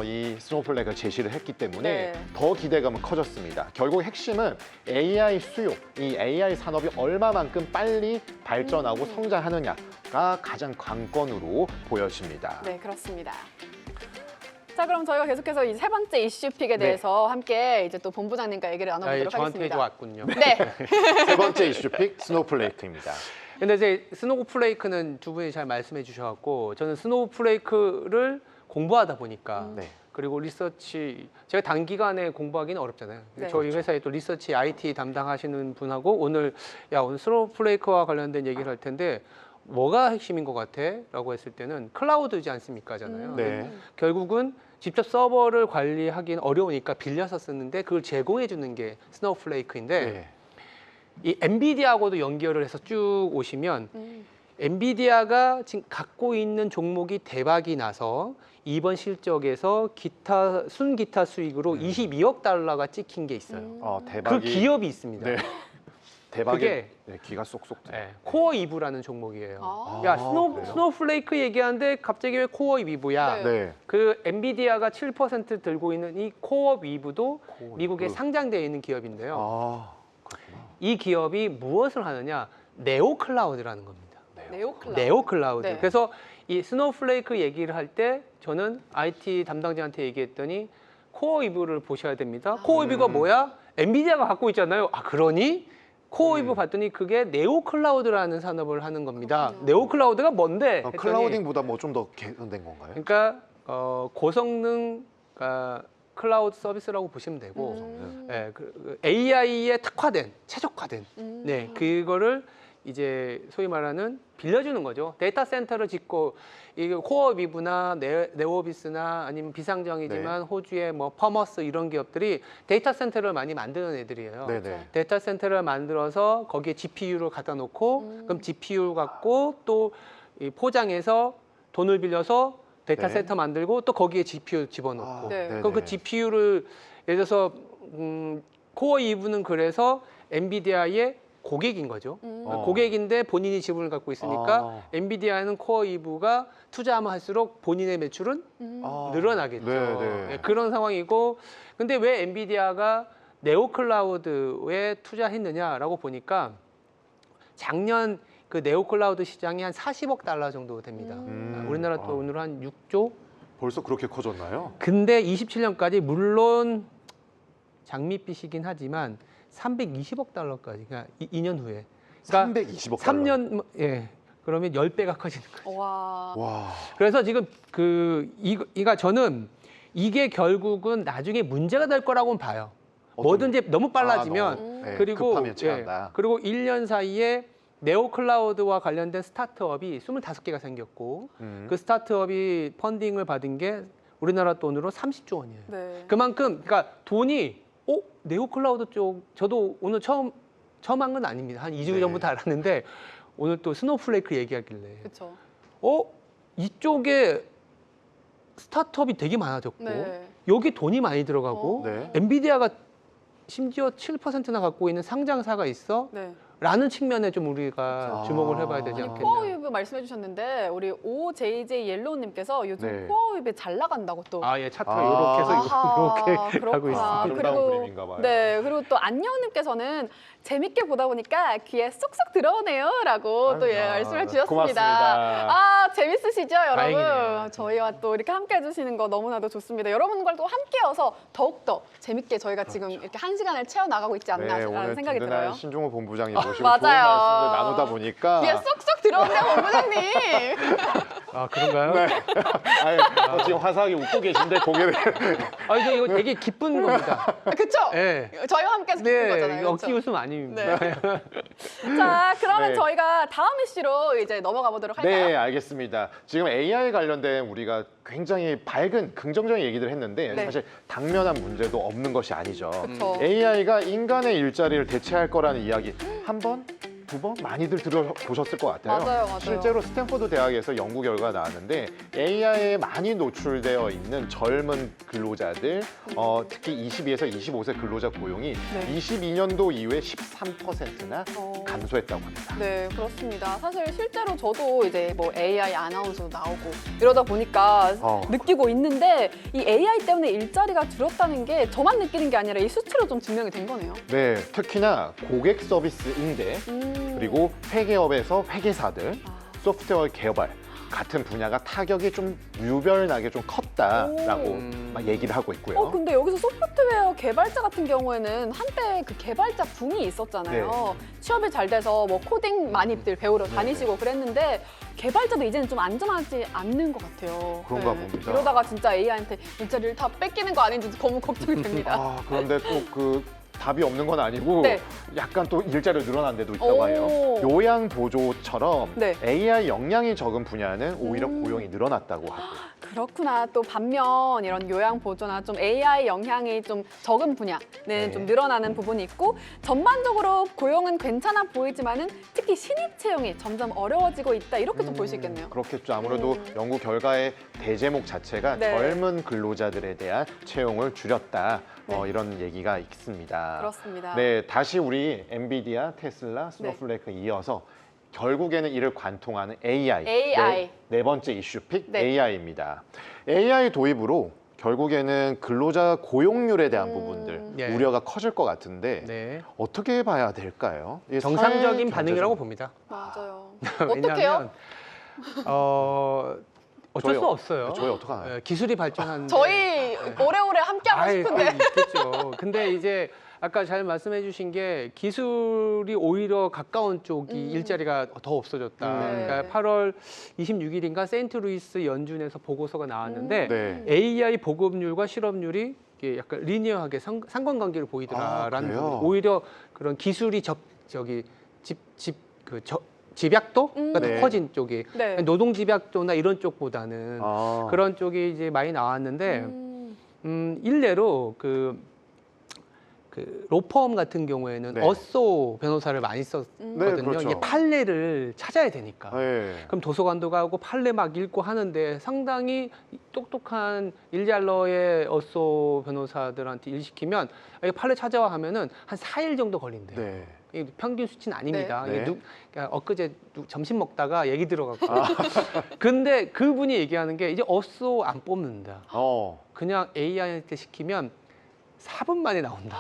이 스노우플레이크가 제시를 했기 때문에
네.
더 기대감은 커졌습니다. 결국 핵심은 AI 수요, 이 AI 산업이 얼마만큼 빨리 발전하고 성장하느냐가 가장 관건으로 보여집니다.
네, 그렇습니다. 자, 그럼 저희가 계속해서 이 세 번째 이슈픽에 대해서 함께 이제 또 본부장님과 얘기를
아, 예,
나눠보도록
저한테도
하겠습니다.
왔군요.
네,
세 번째 이슈픽 스노우플레이크입니다.
근데 이제 스노우플레이크는 두 분이 잘 말씀해 주셔갖고 저는 스노우플레이크를 공부하다 보니까
네.
그리고 리서치 제가 단기간에 공부하기는 어렵잖아요.
네.
저희 회사에 또 리서치 IT 담당하시는 분하고 오늘 스노우플레이크와 관련된 얘기를 할 텐데 뭐가 핵심인 것 같아?라고 했을 때는 클라우드지 않습니까잖아요.
네.
결국은 직접 서버를 관리하기는 어려우니까 빌려서 쓰는데 그걸 제공해 주는 게 스노우플레이크인데
네.
이 엔비디아하고도 연결을 해서 쭉 오시면 엔비디아가 지금 갖고 있는 종목이 대박이 나서 이번 실적에서 순기타 수익으로 22억 달러가 찍힌 게 있어요.
대박이.
그 기업이 있습니다.
네. 대박에
그게
네, 귀가 쏙쏙 들어요.
네, 코어 이브라는 종목이에요.
아.
야,
그래요?
스노우플레이크 얘기하는데 갑자기 왜 코어 이브야?
네.
네.
그 엔비디아가 7% 들고 있는 이 코어 이브도
코어
미국에
이브.
상장되어 있는 기업인데요.
그렇구나.
이 기업이 무엇을 하느냐? 네오 클라우드라는 겁니다.
네오클라우드.
네오 클라우드.
네. 그래서
그래서 이 스노우플레이크 얘기를 할 때 저는 IT 담당자한테 얘기했더니 코어 이브를 보셔야 됩니다. 코어 이브가 뭐야? 엔비디아가 갖고 있잖아요. 아, 그러니? 코어 이브 봤더니 그게 네오 클라우드라는 산업을 하는 겁니다.
그렇군요.
네오 클라우드가 뭔데? 했더니
클라우딩보다 뭐 좀 더 개선된 건가요?
그러니까 고성능 클라우드 서비스라고 보시면 되고 그 AI에 특화된, 최적화된 네, 그거를 이제 소위 말하는 빌려주는 거죠. 데이터 센터를 짓고 이 코어 비브나 네오비스나 아니면 비상정이지만 호주의 뭐 퍼머스 이런 기업들이 데이터 센터를 많이 만드는 애들이에요.
네네.
데이터 센터를 만들어서 거기에 GPU를 갖다 놓고 그럼 GPU 갖고 또 이 포장해서 돈을 빌려서 데이터
네.
센터 만들고 또 거기에 GPU 집어넣고
네.
그럼 그 GPU를 예를 들어서 코어 이브는 그래서 엔비디아의 고객인 거죠. 고객인데 본인이 지분을 갖고 있으니까 엔비디아는 코어 이브가 투자하면 할수록 본인의 매출은 늘어나겠죠.
네.
네, 그런 상황이고 근데 왜 엔비디아가 네오 클라우드에 투자했느냐라고 보니까 작년 그 네오 클라우드 시장이 한 40억 달러 정도 됩니다. 우리나라 돈으로 한 6조?
벌써 그렇게 커졌나요?
근데 27년까지 물론 장밋빛이긴 하지만 320억 달러까지 그러니까 2년 후에 그러니까
320억
3년 예. 그러면 10배가 커지는 거예요.
와.
와.
그래서 지금 이가 저는 이게 결국은 나중에 문제가 될 거라고는 봐요. 뭐든지 너무 빨라지면
네,
그리고
급하면 체한다.
그리고 1년 사이에 네오 클라우드와 관련된 스타트업이 25개가 생겼고 그 스타트업이 펀딩을 받은 게 우리나라 돈으로 30조 원이에요.
네.
그만큼 그러니까 돈이 네오 클라우드 쪽 저도 오늘 처음 한 건 아닙니다. 한 2주
네.
전부터 알았는데 오늘 또 스노우플레이크 얘기하길래
그렇죠.
이쪽에 스타트업이 되게 많아졌고
네.
여기 돈이 많이 들어가고
네.
엔비디아가 심지어 7%나 갖고 있는 상장사가 있어?
네.
라는 측면에 좀 우리가 주목을 해봐야 되지
아니,
않겠나.
코어웨이브 말씀해 주셨는데 우리 OJJ 옐로우님께서 요즘
네.
코어웨이브 잘 나간다고 또.
아, 예, 차트
아.
이렇게 해서
아하,
이렇게 하고
그렇구나.
있습니다.
아름다운 그림인가 봐요.
네, 그리고 또 안녕님께서는 재밌게 보다 보니까 귀에 쏙쏙 들어오네요라고 또 예, 말씀을 주셨습니다.
고맙습니다.
아, 재밌으시죠, 여러분?
다행이네요.
저희와 또 이렇게 함께 해주시는 거 너무나도 좋습니다. 여러분과 또 함께여서 더욱더 재밌게 저희가 지금 이렇게 한 시간을 채워 나가고 있지
네,
않나라는
오늘
생각이
든든한
들어요.
신종호 본부장님 모시고
맞아요.
좋은 말씀을 나누다 보니까
귀에 쏙쏙 들어오네요, 본부장님.
아, 그런가요?
네. 지금 화사하게 웃고 계신데 고개를
아, 이거 되게 기쁜 겁니다.
그쵸?
예.
저희와 함께해서 기쁜
네,
거잖아요.
이거 억지
그쵸?
웃음 아닙니다.
네. 자, 그러면
네.
저희가 다음 이슈로 이제 넘어가 보도록 할까요?
네, 알겠습니다. 지금 AI 관련된 우리가 굉장히 밝은 긍정적인 얘기들 했는데
네.
사실 당면한 문제도 없는 것이 아니죠.
그쵸.
AI가 인간의 일자리를 대체할 거라는 이야기 한번 두 번 많이들 들어보셨을 것 같아요.
맞아요.
실제로 스탠포드 대학에서 연구 결과가 나왔는데 AI에 많이 노출되어 있는 젊은 근로자들, 특히 22에서 25세 근로자 고용이
네.
22년도 이후에 13%나 감소했다고 합니다.
네, 그렇습니다. 사실 실제로 저도 이제 뭐 AI 아나운서도 나오고 이러다 보니까 느끼고 있는데 이 AI 때문에 일자리가 줄었다는 게 저만 느끼는 게 아니라 이 수치로 좀 증명이 된 거네요.
네, 특히나 고객 서비스 응대, 그리고 회계업에서 회계사들, 소프트웨어 개발 같은 분야가 타격이 좀 유별나게 좀 컸다라고 막 얘기를 하고 있고요.
근데 여기서 소프트웨어 개발자 같은 경우에는 한때 그 개발자 붐이 있었잖아요. 취업이 잘 돼서 뭐 코딩 많이들 배우러 다니시고 그랬는데 개발자도 이제는 좀 안전하지 않는 것 같아요.
그런가 봅니다.
이러다가 진짜 AI한테 일자리를 다 뺏기는 거 아닌지 너무 걱정이 됩니다.
그런데 또 그 답이 없는 건 아니고
네.
약간 또 일자리가 늘어난 데도 있다고 해요. 요양보조처럼
네.
AI 역량이 적은 분야는 오히려 고용이 늘어났다고 하고요.
그렇구나. 또 반면 이런 요양 보조나 좀 AI 영향이 좀 적은 분야는 좀 늘어나는 부분이 있고 전반적으로 고용은 괜찮아 보이지만은 특히 신입 채용이 점점 어려워지고 있다. 이렇게 좀 볼 수 있겠네요.
그렇겠죠. 아무래도 연구 결과의 대제목 자체가
네.
젊은 근로자들에 대한 채용을 줄였다. 이런 얘기가 있습니다.
그렇습니다.
네, 다시 우리 엔비디아, 테슬라, 스노플레이크 이어서 결국에는 이를 관통하는 AI. 네 번째 이슈픽 AI입니다. AI 도입으로 결국에는 근로자 고용률에 대한 부분들 우려가 커질 것 같은데 어떻게 봐야 될까요? 이게
정상적인 반응이라고 봅니다.
맞아요.
왜냐하면,
어떡해요?
어쩔 수 없어요.
저희 어떡하나요?
기술이 발전하는데
저희 오래오래 함께하고 싶은데.
있겠죠. 근데 이제 아까 잘 말씀해 주신 게 기술이 오히려 가까운 쪽이 일자리가 더 없어졌다.
네.
그러니까 8월 26일인가 세인트루이스 연준에서 보고서가 나왔는데
네.
AI 보급률과 실업률이 이게 약간 리니어하게 상관관계를 보이더라라는
그래요?
부분. 오히려 그런 기술이 집약도가
네.
더 커진 쪽이
네.
노동 집약도나 이런 쪽보다는 그런 쪽이 이제 많이 나왔는데 일례로 그 로펌 같은 경우에는
네.
어쏘 변호사를 많이 썼거든요.
네, 그렇죠.
이게 판례를 찾아야 되니까.
네.
그럼 도서관도 가고 판례 막 읽고 하는데 상당히 똑똑한 일잘러의 어쏘 변호사들한테 일 시키면 이게 판례 찾아와 하면은 한 4일 정도 걸린대요.
네.
이게 평균 수치는 아닙니다.
네.
이게 그러니까 엊그제 점심 먹다가 얘기 들어갔고. 근데 그분이 얘기하는 게 이제 어쏘 안 뽑는다. 그냥 AI한테 시키면 4분 만에 나온다.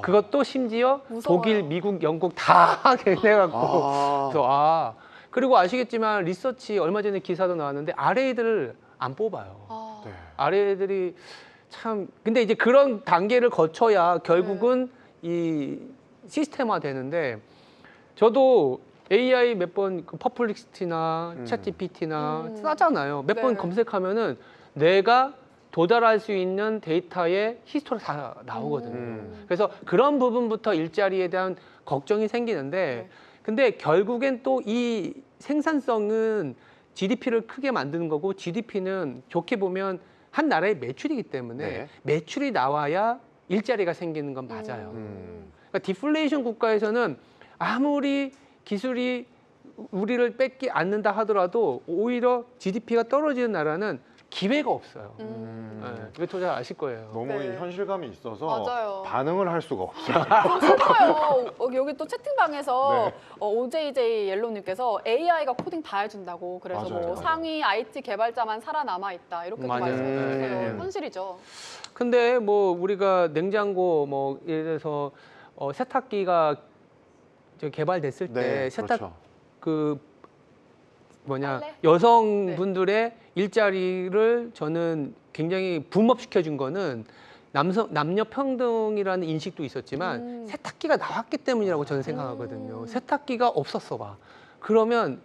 그것도 심지어
무서워요.
독일, 미국, 영국 다 해갖고. 그래서 그리고 아시겠지만 리서치 얼마 전에 기사도 나왔는데 RA들을 안 뽑아요.
네.
RA들이 참 근데 이제 그런 단계를 거쳐야 결국은 이 시스템화 되는데 저도 AI 몇 번 퍼플릭시티나 챗GPT나 싸잖아요. 몇 번
네.
검색하면은 내가 도달할 수 있는 데이터의 히스토리가 다 나오거든요. 그래서 그런 부분부터 일자리에 대한 걱정이 생기는데 근데 결국엔 또 이 생산성은 GDP를 크게 만드는 거고 GDP는 좋게 보면 한 나라의 매출이기 때문에 매출이 나와야 일자리가 생기는 건 맞아요. 그러니까 디플레이션 국가에서는 아무리 기술이 우리를 뺏기 않는다 하더라도 오히려 GDP가 떨어지는 나라는 기회가 없어요. 이거 잘 아실 거예요.
너무
네.
현실감이 있어서
맞아요.
반응을 할 수가 없어요.
좀 슬퍼요. 여기 또 채팅방에서 OJJ 옐로우님께서 AI가 코딩 다 해준다고 그래서
맞아요,
뭐
맞아요.
상위 IT 개발자만 살아남아 있다 이렇게 또
맞아요.
말씀해주세요. 현실이죠.
근데 뭐 우리가 냉장고 뭐 예를 들어서 세탁기가 개발됐을 때 세탁
그렇죠.
그
빨래?
여성분들의 일자리를 저는 굉장히 붐업시켜준 거는 남녀 평등이라는 인식도 있었지만 세탁기가 나왔기 때문이라고 저는 생각하거든요. 세탁기가 없었어 봐. 그러면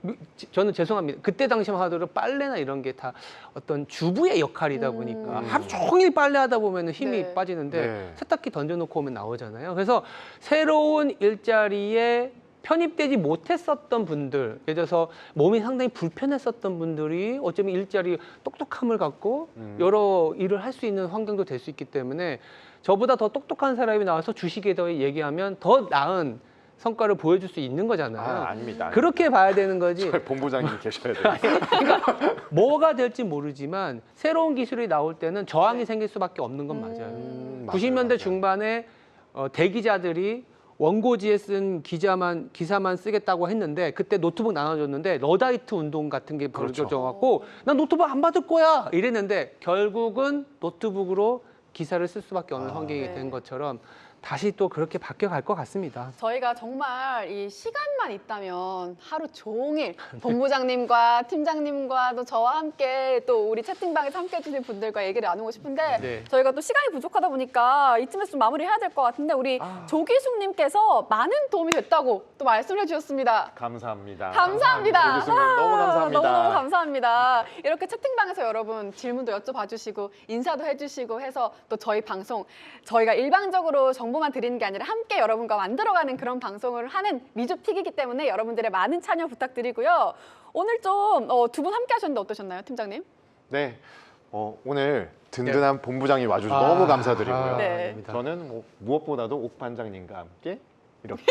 저는 죄송합니다. 그때 당시만 하더라도 빨래나 이런 게 다 어떤 주부의 역할이다 보니까 하루 종일 빨래하다 보면 힘이
네.
빠지는데 세탁기 던져놓고 오면 나오잖아요. 그래서 새로운 일자리에 편입되지 못했었던 분들, 예를 들어서 몸이 상당히 불편했었던 분들이 어쩌면 일자리 똑똑함을 갖고 여러 일을 할 수 있는 환경도 될 수 있기 때문에 저보다 더 똑똑한 사람이 나와서 주식에 대해 얘기하면 더 나은 성과를 보여줄 수 있는 거잖아요.
아닙니다.
그렇게 봐야 되는 거지.
저희 본부장님 계셔야 돼요.
뭐가 될지 모르지만 새로운 기술이 나올 때는 저항이 생길 수밖에 없는 건 맞아요. 90년대
맞아요.
중반에 대기자들이 원고지에 쓴 기사만 쓰겠다고 했는데 그때 노트북 나눠줬는데 러다이트 운동 같은 게
그렇죠.
벌어져갖고 난 노트북 안 받을 거야 이랬는데 결국은 노트북으로 기사를 쓸 수밖에 없는 환경이
네.
된 것처럼 다시 또 그렇게 바뀌어갈 것 같습니다.
저희가 정말 이 시간만 있다면 하루 종일 본부장님과 팀장님과 또 저와 함께 또 우리 채팅방에서 함께 해주신 분들과 얘기를 나누고 싶은데
네.
저희가 또 시간이 부족하다 보니까 이쯤에서 좀 마무리해야 될 것 같은데 우리 조기숙님께서 많은 도움이 됐다고 또 말씀을 해주셨습니다.
감사합니다.
감사합니다.
조기숙님 너무 감사합니다.
너무너무 감사합니다. 이렇게 채팅방에서 여러분 질문도 여쭤봐 주시고 인사도 해주시고 해서 또 저희 방송 저희가 일방적으로 정보만 드리는 게 아니라 함께 여러분과 만들어가는 그런 방송을 하는 미주픽이기 때문에 여러분들의 많은 참여 부탁드리고요. 오늘 좀 두 분 함께 하셨는데 어떠셨나요, 팀장님?
네, 오늘 든든한 본부장이 와주셔서 너무 감사드리고요.
네.
아닙니다.
저는 뭐 무엇보다도 옥 반장님과 함께 이렇게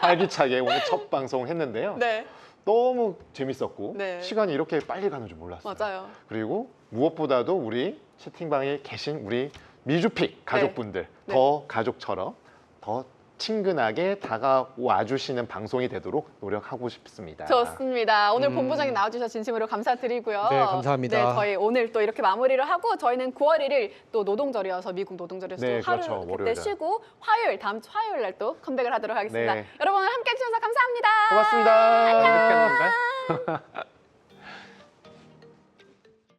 활기차게 오늘 첫 방송 했는데요.
네,
너무 재밌었고
네.
시간이 이렇게 빨리 가는 줄 몰랐어요.
맞아요.
그리고 무엇보다도 우리 채팅방에 계신 우리 미주픽 가족분들
네.
더 가족처럼 더 친근하게 다가와 주시는 방송이 되도록 노력하고 싶습니다.
좋습니다. 오늘 본부장님 나와주셔서 진심으로 감사드리고요.
네, 감사합니다.
네, 저희 오늘 또 이렇게 마무리를 하고 저희는 9월 1일 또 노동절이어서 미국 노동절이어서
네,
또 하루
그렇죠.
그때
월요일에.
쉬고 화요일 다음 주 화요일 날 또 컴백을 하도록 하겠습니다.
네.
여러분 오늘 함께 해주셔서 감사합니다.
고맙습니다.
이렇게 하는 건가요?